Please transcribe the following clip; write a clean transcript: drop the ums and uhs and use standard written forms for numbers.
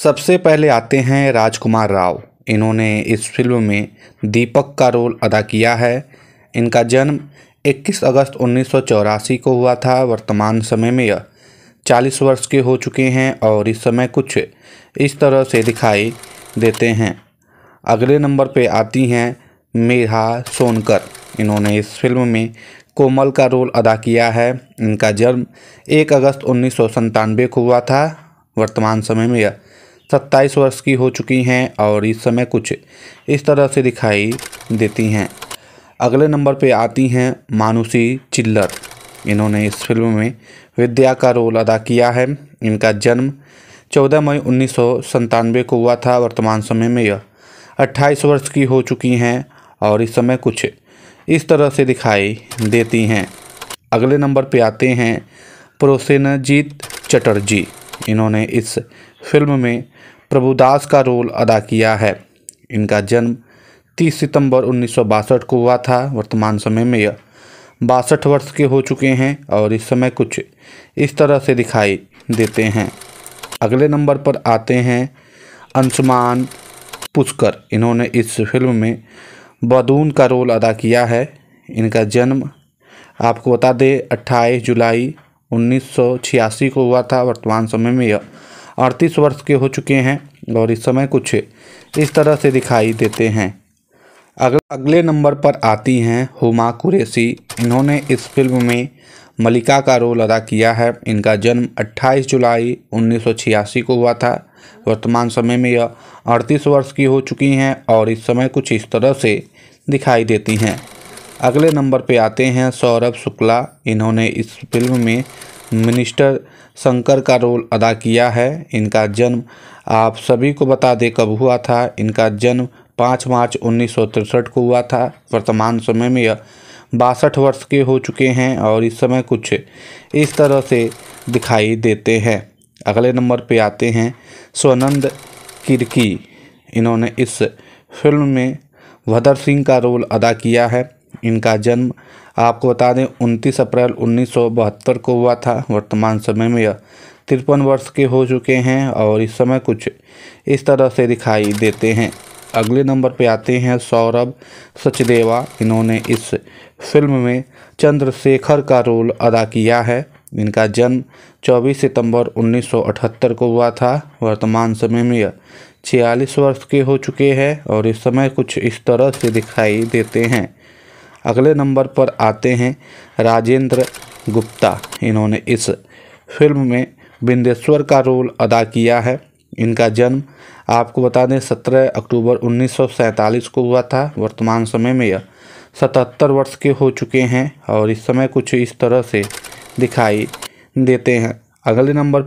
सबसे पहले आते हैं राजकुमार राव। इन्होंने इस फिल्म में दीपक का रोल अदा किया है। इनका जन्म 21 अगस्त 1984 को हुआ था। वर्तमान समय में यह 40 वर्ष के हो चुके हैं और इस समय कुछ इस तरह से दिखाई देते हैं। अगले नंबर पे आती हैं मेघा सोनकर। इन्होंने इस फिल्म में कोमल का रोल अदा किया है। इनका जन्म 1 अगस्त 1997 को हुआ था। वर्तमान समय में यह 27 वर्ष की हो चुकी हैं और इस समय कुछ इस तरह से दिखाई देती हैं। अगले नंबर पे आती हैं मानुषी चिल्लर। इन्होंने इस फिल्म में विद्या का रोल अदा किया है। इनका जन्म 14 मई 1997 को हुआ था। वर्तमान समय में यह 28 वर्ष की हो चुकी हैं और इस समय कुछ इस तरह से दिखाई देती हैं। अगले नंबर पे आते हैं प्रोसेनजीत चटर्जी। इन्होंने इस फिल्म में प्रभुदास का रोल अदा किया है। इनका जन्म 30 सितंबर 1962 को हुआ था। वर्तमान समय में यह 62 वर्ष के हो चुके हैं और इस समय कुछ इस तरह से दिखाई देते हैं। अगले नंबर पर आते हैं अंशुमान पुष्कर। इन्होंने इस फिल्म में बदून का रोल अदा किया है। इनका जन्म आपको बता दें 28 जुलाई 1986 को हुआ था। वर्तमान समय में यह 38 वर्ष के हो चुके हैं और इस समय कुछ इस तरह से दिखाई देते हैं। अगले नंबर पर आती हैं हुमा कुरैशी। इन्होंने इस फिल्म में मलिका का रोल अदा किया है। इनका जन्म 28 जुलाई 1986 को हुआ था। वर्तमान समय में यह 38 वर्ष की हो चुकी हैं और इस समय कुछ इस तरह से दिखाई देती हैं। अगले नंबर पे आते हैं सौरभ शुक्ला। इन्होंने इस फिल्म में मिनिस्टर शंकर का रोल अदा किया है। इनका जन्म आप सभी को बता दें कब हुआ था। इनका जन्म 5 मार्च 1963 को हुआ था। वर्तमान समय में यह 62 वर्ष के हो चुके हैं और इस समय कुछ इस तरह से दिखाई देते हैं। अगले नंबर पे आते हैं स्वानंद किरकी। इन्होंने इस फिल्म में भदर सिंह का रोल अदा किया है। इनका जन्म आपको बता दें 29 अप्रैल 1972 को हुआ था। वर्तमान समय में यह 53 वर्ष के हो चुके हैं और इस समय कुछ इस तरह से दिखाई देते हैं। अगले नंबर पे आते हैं सौरभ सचदेवा। इन्होंने इस फिल्म में चंद्रशेखर का रोल अदा किया है। इनका जन्म 24 सितंबर 1978 को हुआ था। वर्तमान समय में यह 46 वर्ष के हो चुके हैं और इस समय कुछ इस तरह से दिखाई देते हैं। अगले नंबर पर आते हैं राजेंद्र गुप्ता। इन्होंने इस फिल्म में बिंदेश्वर का रोल अदा किया है। इनका जन्म आपको बता दें 17 अक्टूबर 1947 को हुआ था। वर्तमान समय में यह 77 वर्ष के हो चुके हैं और इस समय कुछ इस तरह से दिखाई देते हैं। अगले नंबर